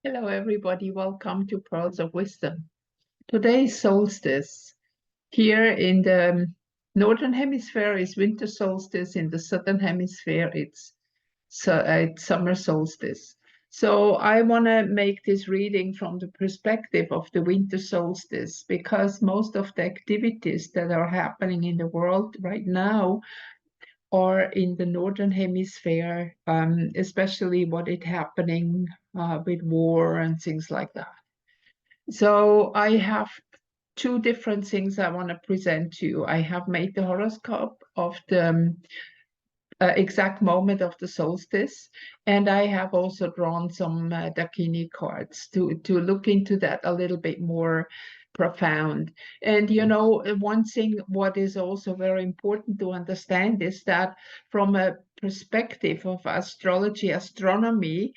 Hello, everybody. Welcome to Pearls of Wisdom. Today is solstice. Here in the northern hemisphere is winter solstice. In the southern hemisphere, it's summer solstice. So I want to make this reading from the perspective of the winter solstice because most of the activities that are happening in the world right now are in the northern hemisphere, especially what is happening with war and things like that. So I have two different things I want to present to you. I have made the horoscope of the exact moment of the solstice, and I have also drawn some Dakini cards to look into that a little bit more profound. And you know, one thing what is also very important to understand is that from a perspective of astrology, astronomy,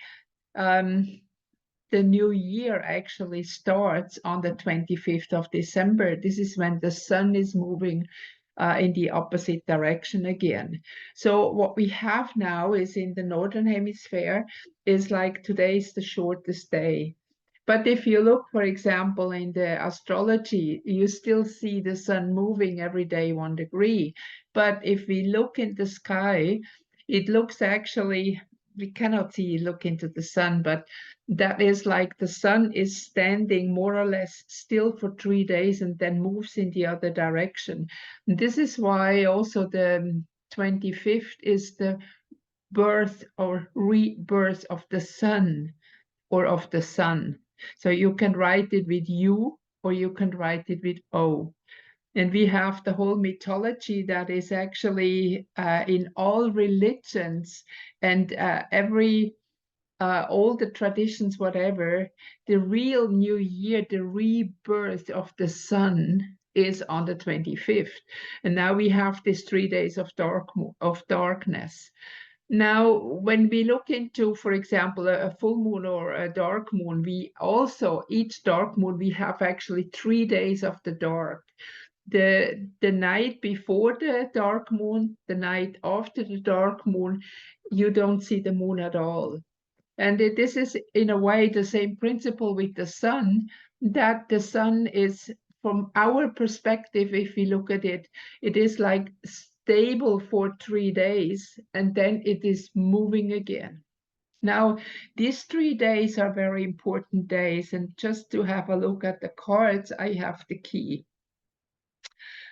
the new year actually starts on the 25th of December. This is when the sun is moving in the opposite direction again. So what we have now is in the northern hemisphere is like today is the shortest day. But if you look, for example, in the astrology, you still see the sun moving every day 1 degree. But if we look in the sky, it looks actually, we cannot look into the sun, but that is like the sun is standing more or less still for 3 days and then moves in the other direction. And this is why also the 25th is the birth or rebirth of the sun or of the sun. So you can write it with U or you can write it with O. And we have the whole mythology that is actually in all religions and all the traditions, whatever, the real new year, the rebirth of the sun is on the 25th. And now we have these 3 days of darkness. Now, when we look into, for example, a full moon or a dark moon, we also, each dark moon, we have actually 3 days of the dark. The night before the dark moon, the night after the dark moon, you don't see the moon at all. And this is, in a way, the same principle with the sun, that the sun is, from our perspective, if we look at it, it is like stable for 3 days, and then it is moving again. Now, these 3 days are very important days, and just to have a look at the cards, I have the key.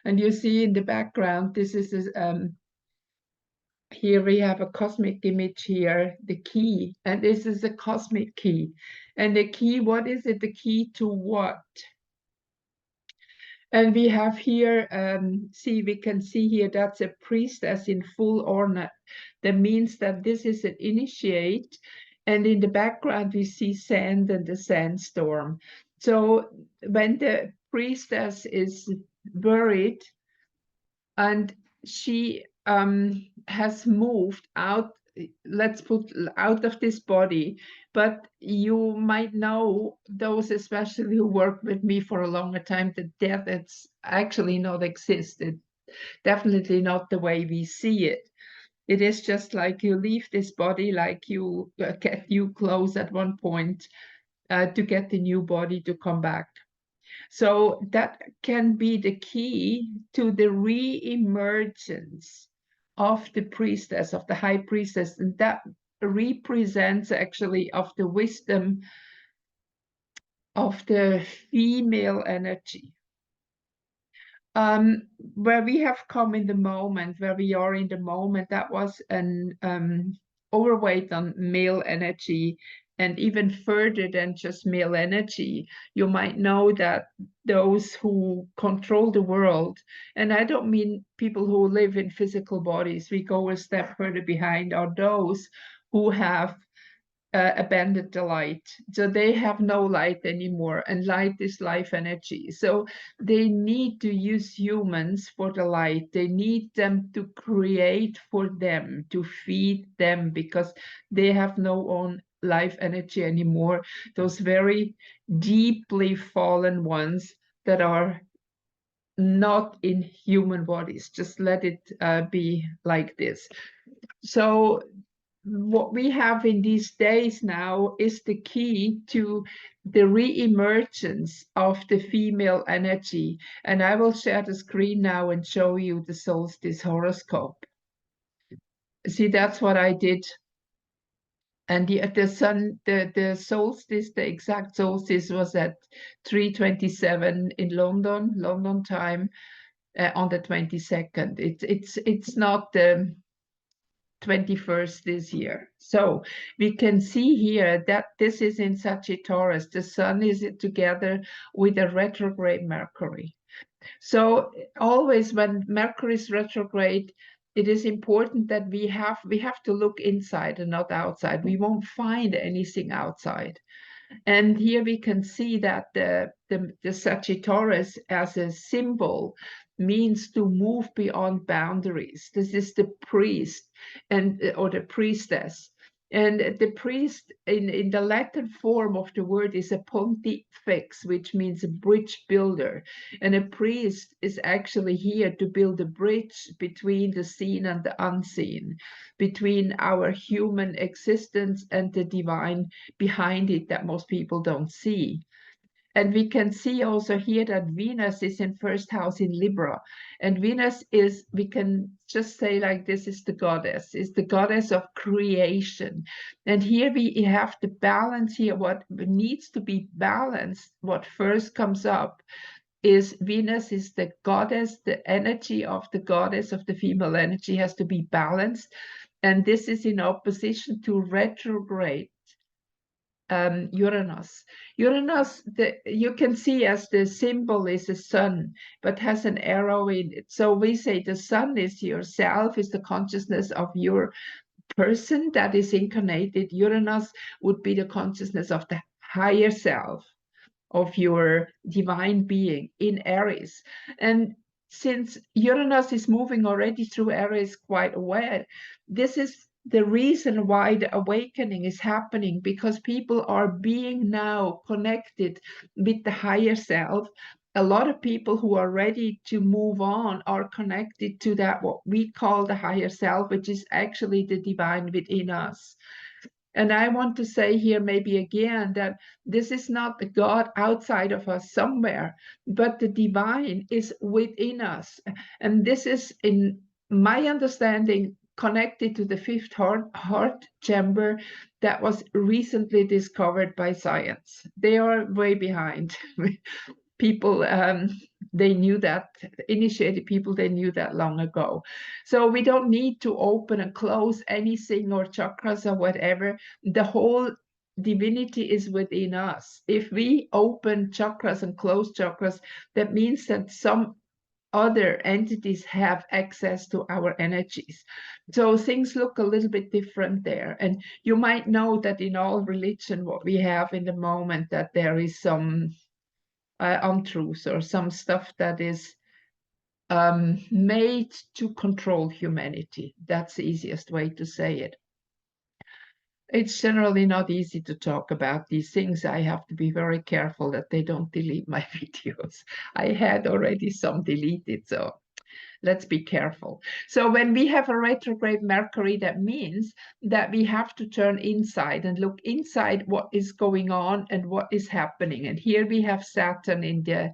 And you see in the background, this is here we have a cosmic image here, the key, and this is a cosmic key. And the key, what is it? The key to what? And we have here, we can see here, that's a priestess in full ornament. That means that this is an initiate. And in the background, we see sand and the sandstorm. So when the priestess is buried and she has moved out, let's put out of this body, but you might know, those especially who work with me for a longer time, that death it's actually not existed, definitely not the way we see it. It is just like you leave this body, like you get new clothes at one point to get the new body to come back. So that can be the key to the re-emergence of the priestess, of the high priestess, and that represents actually of the wisdom of the female energy. Where we have come in the moment, where we are in the moment, that was an overweight on male energy, and even further than just male energy. You might know that those who control the world, and I don't mean people who live in physical bodies, we go a step further behind, are those who have abandoned the light. So they have no light anymore, and light is life energy. So they need to use humans for the light. They need them to create for them, to feed them, because they have no own life energy anymore. Those very deeply fallen ones that are not in human bodies. Just let it be like this. So what we have in these days now is the key to the re-emergence of the female energy. And I will share the screen now and show you the solstice horoscope. See, that's what I did. And the solstice, the exact solstice was at 3:27 in London time, on the 22nd. It's not the 21st this year. So we can see here that this is in Sagittarius. The sun is together with a retrograde Mercury. So always when Mercury is retrograde, it is important that we have to look inside and not outside. We won't find anything outside. And here we can see that the Sagittarius as a symbol means to move beyond boundaries. This is the priest or the priestess. And the priest in the Latin form of the word is a pontifex, which means a bridge builder. And a priest is actually here to build a bridge between the seen and the unseen, between our human existence and the divine behind it that most people don't see. And we can see also here that Venus is in first house in Libra. And Venus is, we can just say like this, is the goddess of creation. And here we have the balance here. What needs to be balanced, what first comes up is Venus is the goddess, the energy of the goddess of the female energy has to be balanced. And this is in opposition to retrograde Uranus. Uranus, you can see as the symbol is a sun, but has an arrow in it. So we say the sun is yourself, is the consciousness of your person that is incarnated. Uranus would be the consciousness of the higher self, of your divine being in Aries. And since Uranus is moving already through Aries quite aware, this is the reason why the awakening is happening, because people are being now connected with the higher self. A lot of people who are ready to move on are connected to that, what we call the higher self, which is actually the divine within us. And I want to say here maybe again that this is not the God outside of us somewhere, but the divine is within us. And this is, in my understanding, connected to the fifth heart chamber that was recently discovered by science. They are way behind. People, they knew that, initiated people, they knew that long ago. So we don't need to open and close anything or chakras or whatever. The whole divinity is within us. If we open chakras and close chakras, that means that some other entities have access to our energies. So things look a little bit different there. And you might know that in all religion, what we have in the moment, that there is some untruths or some stuff that is made to control humanity. That's the easiest way to say it. It's generally not easy to talk about these things. I have to be very careful that they don't delete my videos. I had already some deleted, so let's be careful. So when we have a retrograde Mercury, that means that we have to turn inside and look inside what is going on and what is happening. And here we have Saturn in the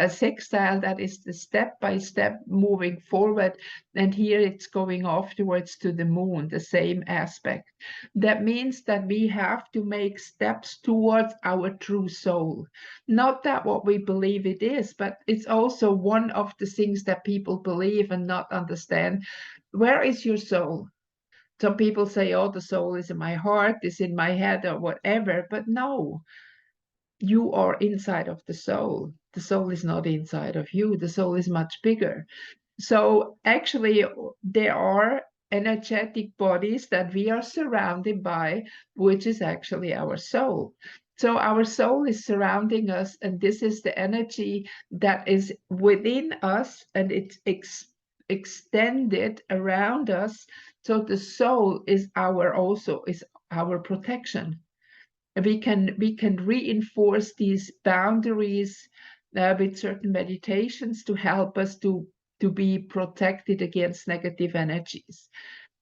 sextile, that is the step-by-step moving forward. And here it's going afterwards to the moon, the same aspect. That means that we have to make steps towards our true soul. Not that what we believe it is, but it's also one of the things that people believe and not understand. Where is your soul? Some people say, oh, the soul is in my heart, is in my head, or whatever. But no, you are inside of the soul. The soul is not inside of you. The soul is much bigger. So actually, there are energetic bodies that we are surrounded by, which is actually our soul. So our soul is surrounding us, and this is the energy that is within us, and it's extended around us. So the soul is our protection. We can reinforce these boundaries with certain meditations to help us to be protected against negative energies.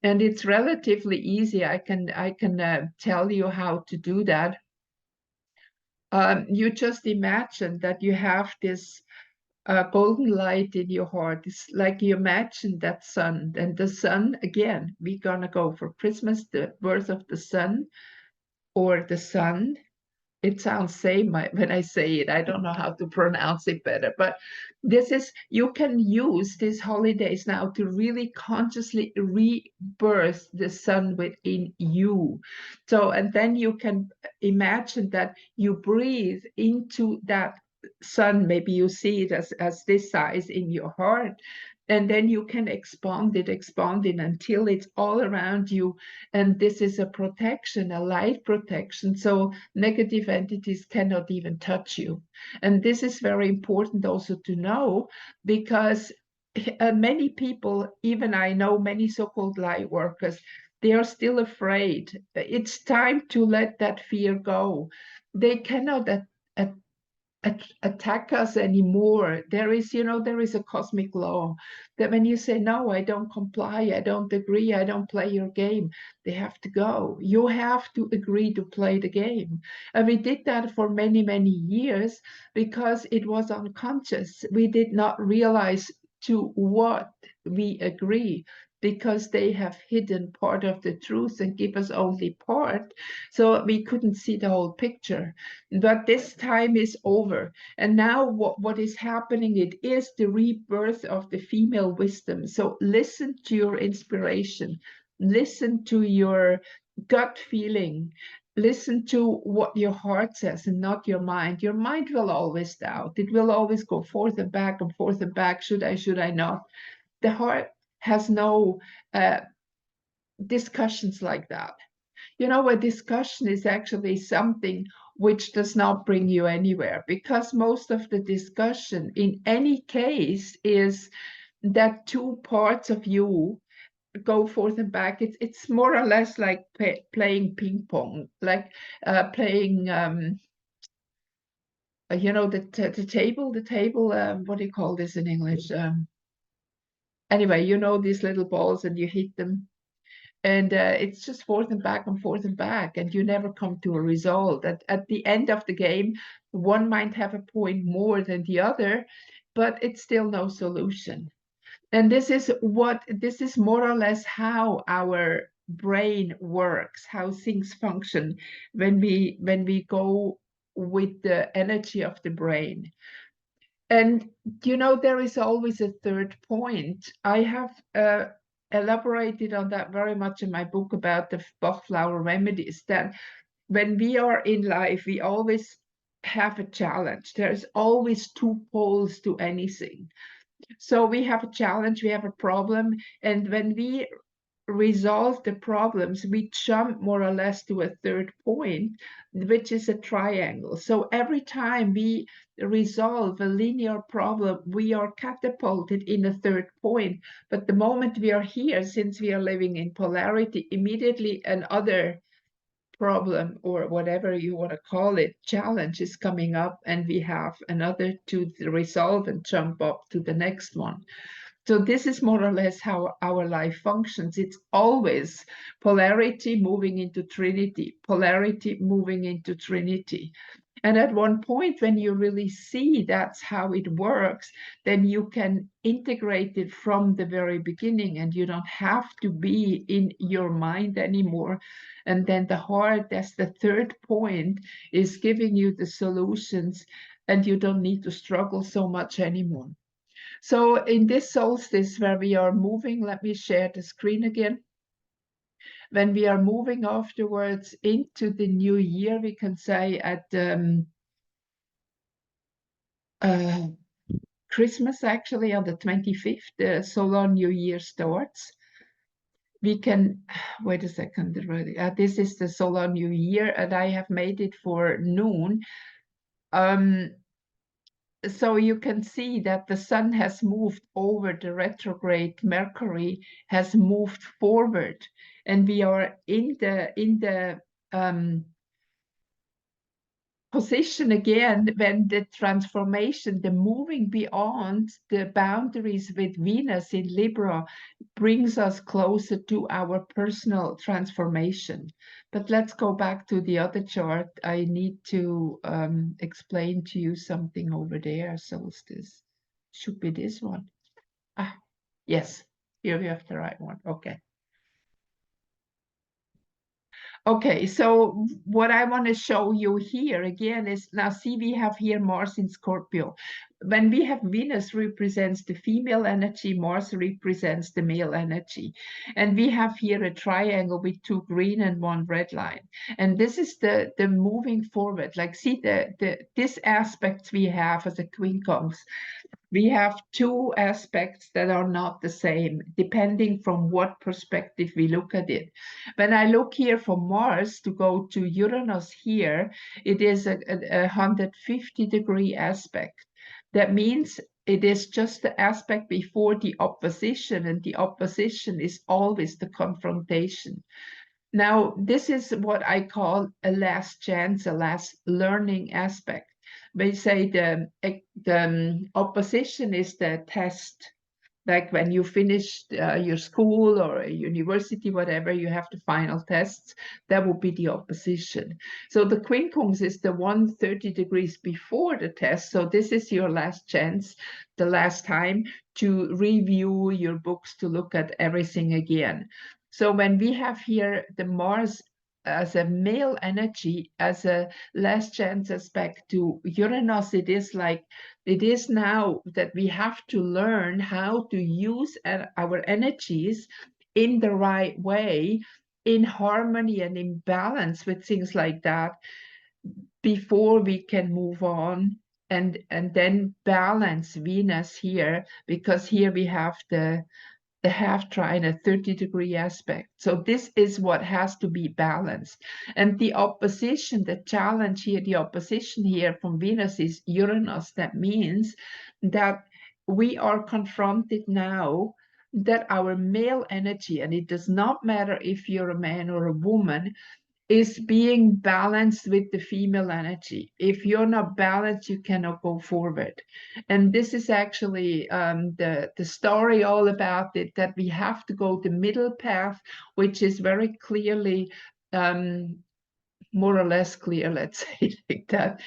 And it's relatively easy. I can tell you how to do that. You just imagine that you have this golden light in your heart. It's like you imagine that sun, and the sun, again, we're gonna go for Christmas, the birth of the sun, or the sun. It sounds same when I say it. I don't know how to pronounce it better, but this is, you can use these holidays now to really consciously rebirth the sun within you. So, and then you can imagine that you breathe into that sun. Maybe you see it as this size in your heart. And then you can expand it until it's all around you. And this is a protection, a light protection. So negative entities cannot even touch you. And this is very important also to know, because many people, even I know many so-called light workers, they are still afraid. It's time to let that fear go. They cannot attack us anymore. There is, there is a cosmic law that when you say, no, I don't comply, I don't agree, I don't play your game, they have to go. You have to agree to play the game. And we did that for many, many years because it was unconscious. We did not realize to what we agree, because they have hidden part of the truth and give us only part. So we couldn't see the whole picture. But this time is over. And now what is happening, it is the rebirth of the female wisdom. So listen to your inspiration, listen to your gut feeling, listen to what your heart says and not your mind. Your mind will always doubt. It will always go forth and back and forth and back. Should I not? The heart has no discussions like that. A discussion is actually something which does not bring you anywhere, because most of the discussion in any case is that two parts of you go forth and back. It's more or less like playing ping pong, like playing the table, what do you call this in English? Anyway, these little balls and you hit them, and it's just forth and back and forth and back, and you never come to a result. At the end of the game, one might have a point more than the other, but it's still no solution. And this is more or less how our brain works, how things function when we go with the energy of the brain. And there is always a third point. I have elaborated on that very much in my book about the Bach flower remedies, that when we are in life, we always have a challenge. There's always two poles to anything. So we have a challenge, we have a problem, and when we resolve the problems, we jump more or less to a third point, which is a triangle. So every time we resolve a linear problem, we are catapulted in a third point. But the moment we are here, since we are living in polarity, immediately another problem, or whatever you want to call it, challenge is coming up, and we have another to resolve and jump up to the next one. So this is more or less how our life functions. It's always polarity moving into trinity, polarity moving into trinity. And at one point, when you really see that's how it works, then you can integrate it from the very beginning, and you don't have to be in your mind anymore. And then the heart, that's the third point, is giving you the solutions, and you don't need to struggle so much anymore. So in this solstice where we are moving, let me share the screen again. When we are moving afterwards into the new year, we can say at Christmas, actually on the 25th, the solar new year starts. We can, wait a second, this is the solar new year, and I have made it for noon. So you can see that the sun has moved over, the retrograde Mercury has moved forward, and we are in the position again when the transformation, the moving beyond the boundaries with Venus in Libra brings us closer to our personal transformation. But let's go back to the other chart. I need to explain to you something over there, Solstice. Should be this one. Ah, yes, here we have the right one. Okay. Okay, so what I want to show you here again is, now see, we have here Mars in Scorpio. When we have Venus represents the female energy, Mars represents the male energy. And we have here a triangle with 2 green and 1 red line. And this is the moving forward. Like, see, this aspect we have as a quincunx. We have 2 aspects that are not the same, depending from what perspective we look at it. When I look here for Mars to go to Uranus here, it is a 150-degree aspect. That means it is just the aspect before the opposition, and the opposition is always the confrontation. Now, this is what I call a last chance, a last learning aspect. We say the opposition is the test. Like when you finish your school or a university, whatever, you have the final tests, that would be the opposition. So the quincunx is the 130 degrees before the test. So this is your last chance, the last time to review your books, to look at everything again. So when we have here the Mars as a male energy, as a last chance aspect to Uranus, it is like, it is now that we have to learn how to use our energies in the right way, in harmony and in balance with things like that, before we can move on and then balance Venus here, because here we have the half trine, a 30-degree aspect. So this is what has to be balanced. And the opposition, the challenge here, the opposition here from Venus is Uranus. That means that we are confronted now that our male energy, and it does not matter if you're a man or a woman, is being balanced with the female energy. If you're not balanced, you cannot go forward. And this is actually the story all about it, that we have to go the middle path, which is very clearly more or less clear, let's say like that,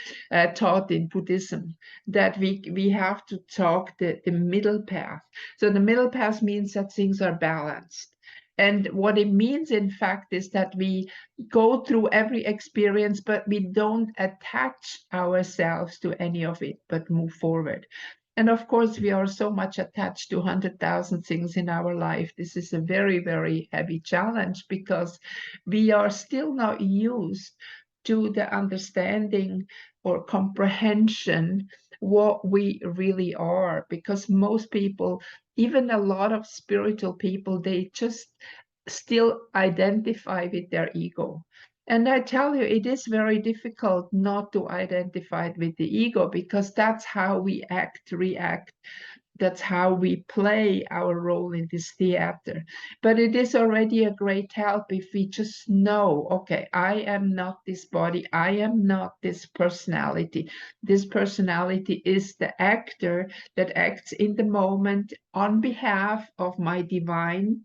taught in Buddhism, that we have to talk the middle path. So the middle path means that things are balanced. And what it means, in fact, is that we go through every experience, but we don't attach ourselves to any of it, but move forward. And of course, we are so much attached to 100,000 things in our life. This is a very, very heavy challenge, because we are still not used to the understanding or comprehension what we really are. Because most people, even a lot of spiritual people, they just still identify with their ego. And I tell you, it is very difficult not to identify with the ego, because that's how we act, react. That's how we play our role in this theater. But it is already a great help if we just know, okay, I am not this body, I am not this personality. This personality is the actor that acts in the moment on behalf of my divine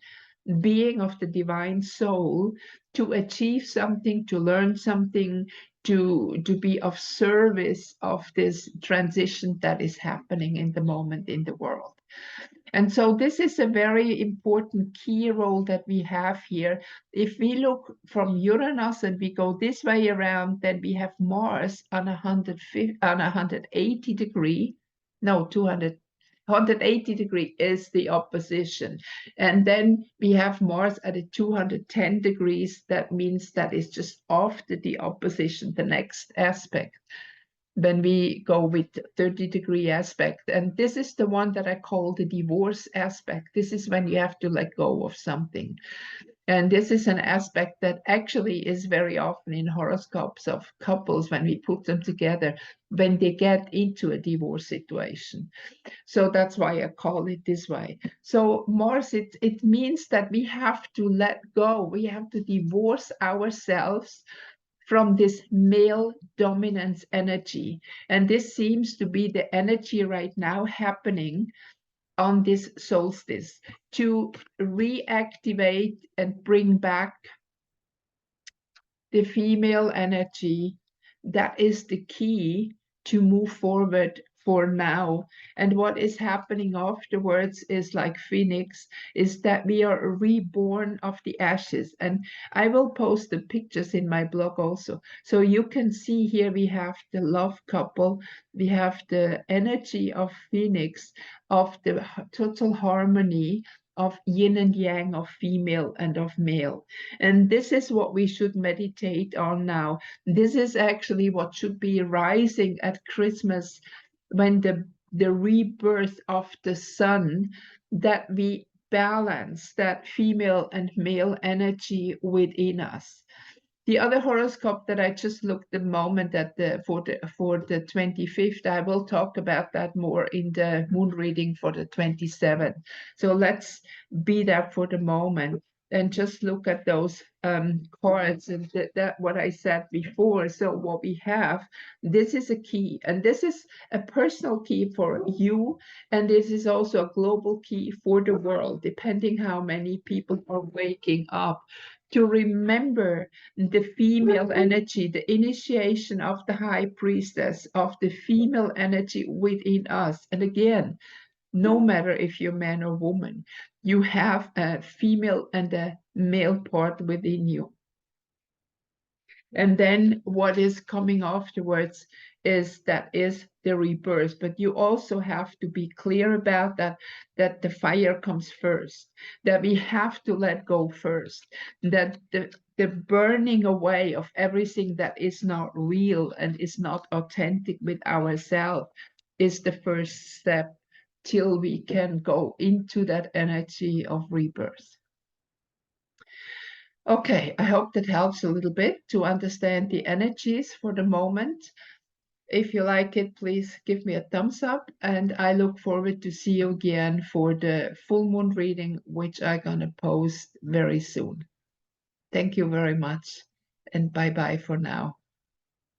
being, of the divine soul, to achieve something, to learn something, to be of service of this transition that is happening in the moment in the world. And so this is a very important key role that we have here. If we look from Uranus and we go this way around, then we have Mars on 180 degree, no, 180 degree is the opposition. And then we have Mars at a 210 degrees. That means that is just after the opposition, the next aspect. When we go with 30-degree aspect. And this is the one that I call the divorce aspect. This is when you have to let go of something. And this is an aspect that actually is very often in horoscopes of couples, when we put them together, when they get into a divorce situation. So that's why I call it this way. So Mars, it means that we have to let go. We have to divorce ourselves from this male dominance energy. And this seems to be the energy right now happening on this solstice, to reactivate and bring back the female energy. That is the key to move forward for now. And what is happening afterwards is like Phoenix, is that we are reborn of the ashes. And I will post the pictures in my blog also. So you can see here we have the love couple, we have the energy of Phoenix, of the total harmony of yin and yang, of female and of male. And this is what we should meditate on now. This is actually what should be rising at Christmas, when the rebirth of the sun, that we balance that female and male energy within us. The other horoscope that I just looked the moment at for the 25th, I will talk about that more in the moon reading for the 27th. So let's be there for the moment and just look at those cards and that what I said before. So what we have, this is a key, and this is a personal key for you, and this is also a global key for the world, depending how many people are waking up to remember the female energy, the initiation of the high priestess, of the female energy within us. And again, no matter if you're man or woman, you have a female and a male part within you. And then what is coming afterwards is the rebirth. But you also have to be clear about that the fire comes first, that we have to let go first, that the burning away of everything that is not real and is not authentic with ourselves is the first step till we can go into that energy of rebirth. Okay, I hope that helps a little bit to understand the energies for the moment. If you like it, please give me a thumbs up, and I look forward to see you again for the full moon reading, which I'm gonna post very soon. Thank you very much, and bye-bye for now.